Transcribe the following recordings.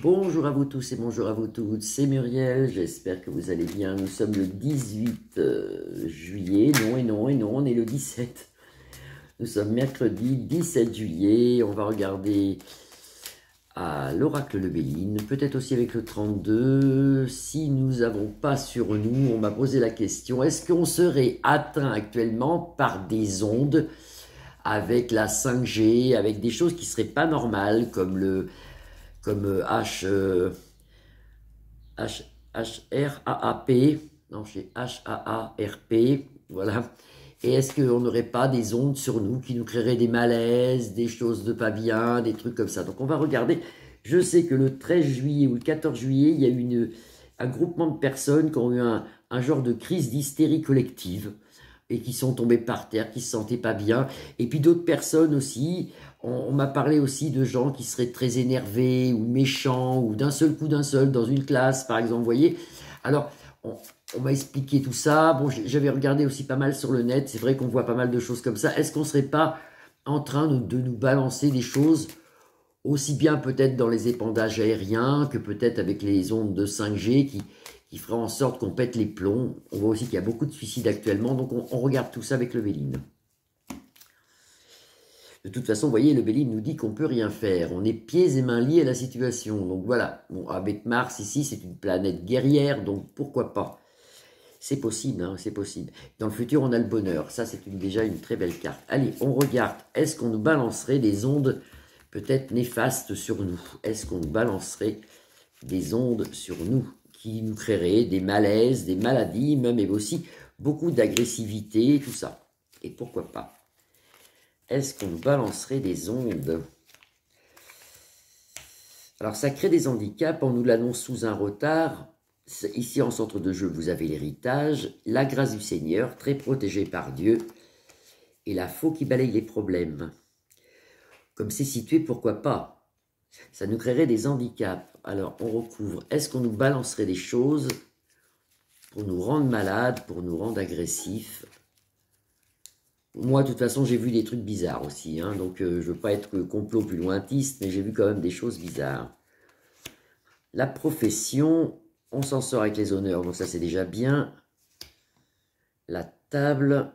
Bonjour à vous tous et bonjour à vous toutes, c'est Muriel, j'espère que vous allez bien. Nous sommes le 18 juillet, non, on est le 17. Nous sommes mercredi 17 juillet, on va regarder à l'oracle de Béline, peut-être aussi avec le 32. Si nous n'avons pas sur nous, on m'a posé la question, est-ce qu'on serait atteint actuellement par des ondes avec la 5G, avec des choses qui ne seraient pas normales, comme HRAAP, non, chez HAARP, voilà. Et est-ce qu'on n'aurait pas des ondes sur nous qui nous créeraient des malaises, des choses de pas bien, des trucs comme ça. Donc on va regarder. Je sais que le 13 juillet ou le 14 juillet, il y a eu un groupement de personnes qui ont eu un genre de crise d'hystérie collective et qui sont tombées par terre, qui se sentaient pas bien. Et puis d'autres personnes aussi, on m'a parlé aussi de gens qui seraient très énervés ou méchants ou d'un seul coup dans une classe, par exemple, vous voyez. Alors, on m'a expliqué tout ça. Bon, j'avais regardé aussi pas mal sur le net. C'est vrai qu'on voit pas mal de choses comme ça. Est-ce qu'on serait pas en train de nous balancer des choses aussi bien peut-être dans les épandages aériens que peut-être avec les ondes de 5G qui feraient en sorte qu'on pète les plombs. On voit aussi qu'il y a beaucoup de suicides actuellement. Donc, on regarde tout ça avec le Béline. De toute façon, vous voyez, le Béline nous dit qu'on ne peut rien faire. On est pieds et mains liés à la situation. Donc voilà, bon, avec Mars ici, c'est une planète guerrière, donc pourquoi pas? C'est possible, hein, c'est possible. Dans le futur, on a le bonheur. Ça, c'est déjà une très belle carte. Allez, on regarde. Est-ce qu'on nous balancerait des ondes peut-être néfastes sur nous? Est-ce qu'on nous balancerait des ondes sur nous qui nous créeraient des malaises, des maladies, même et aussi beaucoup d'agressivité, tout ça? Et pourquoi pas? Est-ce qu'on nous balancerait des ondes? Alors, ça crée des handicaps, on nous l'annonce sous un retard. Ici, en centre de jeu, vous avez l'héritage, la grâce du Seigneur, très protégé par Dieu, et la faux qui balaye les problèmes. Comme c'est situé, pourquoi pas? Ça nous créerait des handicaps. Alors, on recouvre. Est-ce qu'on nous balancerait des choses pour nous rendre malades, pour nous rendre agressifs? Moi, de toute façon, j'ai vu des trucs bizarres aussi, hein, donc je ne veux pas être complot plus lointiste, mais j'ai vu quand même des choses bizarres. La profession, on s'en sort avec les honneurs, donc ça c'est déjà bien. La table,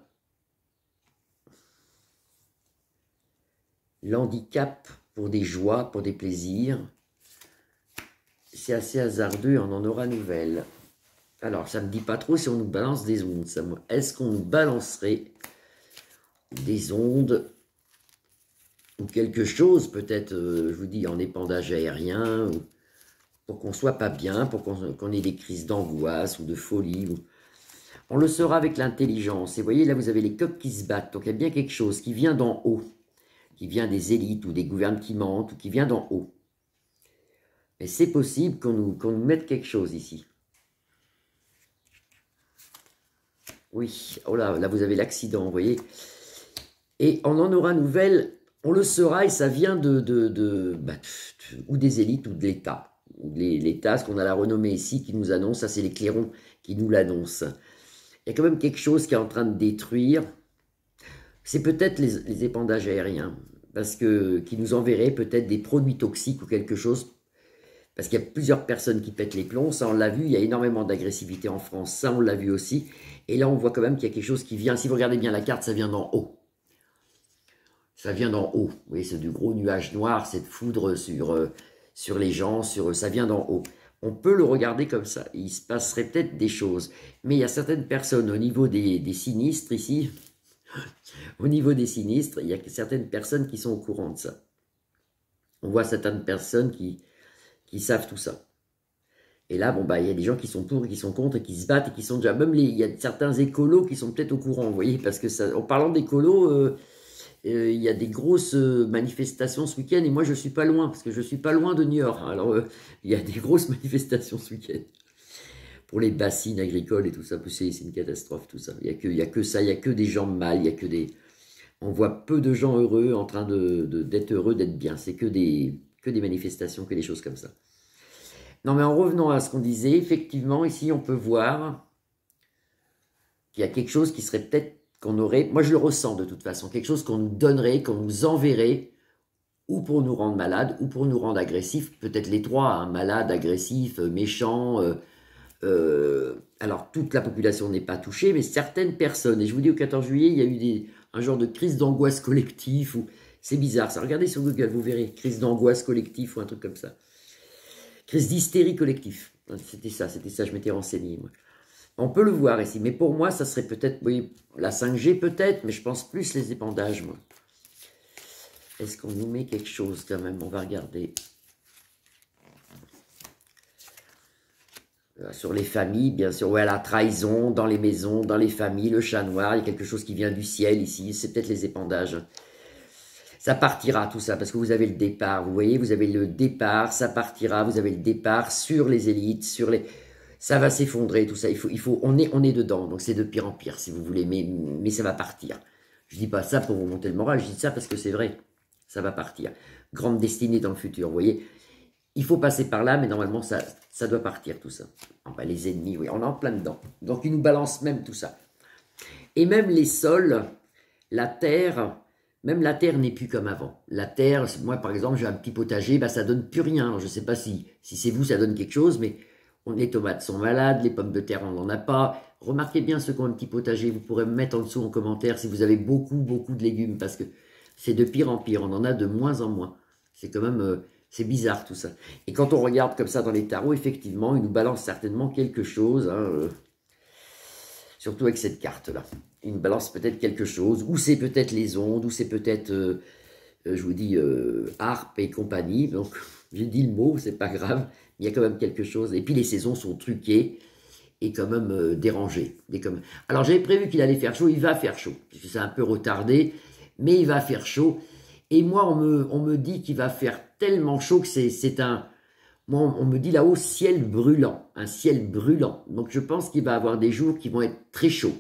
l'handicap pour des joies, pour des plaisirs. C'est assez hasardeux, on en aura nouvelle. Alors, ça ne me dit pas trop si on nous balance des ondes. Est-ce qu'on nous balancerait des ondes ou quelque chose, peut-être, je vous dis, en épandage aérien, pour qu'on soit pas bien, pour qu'on ait des crises d'angoisse ou de folie. On le saura avec l'intelligence. Et vous voyez, là, vous avez les coqs qui se battent. Donc, il y a bien quelque chose qui vient d'en haut, qui vient des élites ou des gouvernements qui mentent, ou qui vient d'en haut. Et c'est possible qu'on nous mette quelque chose ici. Oui, oh là, là, vous avez l'accident, vous voyez. Et on en aura nouvelle, on le saura, et ça vient ou des élites ou de l'État. L'État, ce qu'on a la renommée ici, qui nous annonce, ça c'est les clairons qui nous l'annoncent. Il y a quand même quelque chose qui est en train de détruire. C'est peut-être les épandages aériens, parce que qui nous enverraient peut-être des produits toxiques ou quelque chose, parce qu'il y a plusieurs personnes qui pètent les plombs, ça on l'a vu, il y a énormément d'agressivité en France, ça on l'a vu aussi, et là on voit quand même qu'il y a quelque chose qui vient, si vous regardez bien la carte, ça vient d'en haut. Ça vient d'en haut, vous voyez, c'est du gros nuage noir, cette foudre sur les gens, ça vient d'en haut. On peut le regarder comme ça, il se passerait peut-être des choses, mais il y a certaines personnes au niveau des sinistres ici, au niveau des sinistres, il y a certaines personnes qui sont au courant de ça. On voit certaines personnes qui savent tout ça. Et là, bon, bah, il y a des gens qui sont pour, qui sont contre, et qui se battent, et qui sont déjà, même il y a certains écolos qui sont peut-être au courant, vous voyez, parce que ça, en parlant d'écolos, il y a des grosses manifestations ce week-end, et moi je suis pas loin, parce que je suis pas loin de Niort. Alors, il y a des grosses manifestations ce week-end. Pour les bassines agricoles et tout ça, c'est une catastrophe tout ça. Il y a que ça, il y a que des gens mal, il y a que des... On voit peu de gens heureux en train d'être heureux, d'être bien. C'est que des manifestations, que des choses comme ça. Non, mais en revenant à ce qu'on disait, effectivement, ici, on peut voir qu'il y a quelque chose qui serait peut-être qu'on aurait... Moi, je le ressens de toute façon. Quelque chose qu'on nous donnerait, qu'on nous enverrait ou pour nous rendre malades, ou pour nous rendre agressifs, peut-être les trois, hein, malades, agressifs, méchants. Alors, toute la population n'est pas touchée, mais certaines personnes, et je vous dis, au 14 juillet, il y a eu un genre de crise d'angoisse collective, c'est bizarre ça, regardez sur Google, vous verrez, crise d'angoisse collective ou un truc comme ça. Crise d'hystérie collective, c'était ça, je m'étais renseigné, moi. On peut le voir ici, mais pour moi, ça serait peut-être, oui, la 5G peut-être, mais je pense plus les épandages, moi. Est-ce qu'on nous met quelque chose quand même? On va regarder. Sur les familles, bien sûr, ouais, la trahison, dans les maisons, dans les familles, le chat noir, il y a quelque chose qui vient du ciel ici, c'est peut-être les épandages. Ça partira tout ça, parce que vous avez le départ, vous voyez, vous avez le départ, ça partira, vous avez le départ sur les élites, ça va s'effondrer, tout ça, on est dedans, donc c'est de pire en pire, si vous voulez, mais ça va partir. Je dis pas ça pour vous monter le moral, je dis ça parce que c'est vrai, ça va partir. Grande destinée dans le futur, vous voyez. Il faut passer par là, mais normalement, ça doit partir, tout ça. Enfin, les ennemis, oui, on est en plein dedans. Donc, ils nous balancent même tout ça. Et même les sols, la terre, même la terre n'est plus comme avant. La terre, moi, par exemple, j'ai un petit potager, bah, ça donne plus rien. Alors, je ne sais pas si c'est vous, ça donne quelque chose, mais les tomates sont malades, les pommes de terre, on n'en a pas. Remarquez bien ceux qui ont un petit potager, vous pourrez me mettre en dessous en commentaire si vous avez beaucoup, beaucoup de légumes, parce que c'est de pire en pire, on en a de moins en moins. C'est quand même... c'est bizarre tout ça. Et quand on regarde comme ça dans les tarots, effectivement, ils nous balancent certainement quelque chose. Hein, surtout avec cette carte-là. Ils nous balancent peut-être quelque chose. Ou c'est peut-être les ondes, ou c'est peut-être, je vous dis, harpe et compagnie. Donc, j'ai dit le mot, c'est pas grave. Il y a quand même quelque chose. Et puis les saisons sont truquées et quand même dérangées. Alors, j'avais prévu qu'il allait faire chaud. Il va faire chaud. Parce que c'est un peu retardé. Mais il va faire chaud. Et moi, on me dit qu'il va faire tellement chaud que c'est un... Moi, on me dit là-haut, ciel brûlant. Un ciel brûlant. Donc, je pense qu'il va avoir des jours qui vont être très chauds.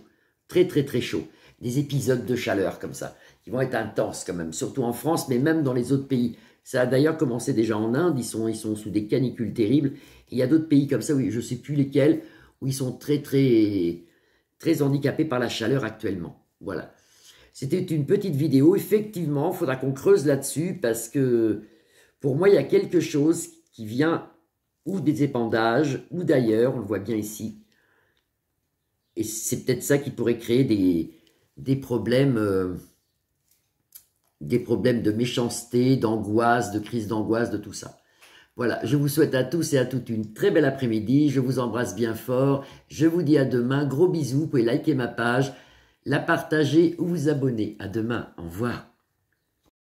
Très, très, très chauds. Des épisodes de chaleur comme ça. Qui vont être intenses quand même. Surtout en France, mais même dans les autres pays. Ça a d'ailleurs commencé déjà en Inde. Ils sont sous des canicules terribles. Et il y a d'autres pays comme ça, oui, je ne sais plus lesquels, où ils sont très, très, très handicapés par la chaleur actuellement. Voilà. C'était une petite vidéo. Effectivement, il faudra qu'on creuse là-dessus parce que pour moi, il y a quelque chose qui vient ou des épandages ou d'ailleurs, on le voit bien ici. Et c'est peut-être ça qui pourrait créer des problèmes de méchanceté, d'angoisse, de crise d'angoisse, de tout ça. Voilà, je vous souhaite à tous et à toutes une très belle après-midi. Je vous embrasse bien fort. Je vous dis à demain. Gros bisous. Vous pouvez liker ma page, la partager ou vous abonner. À demain. Au revoir.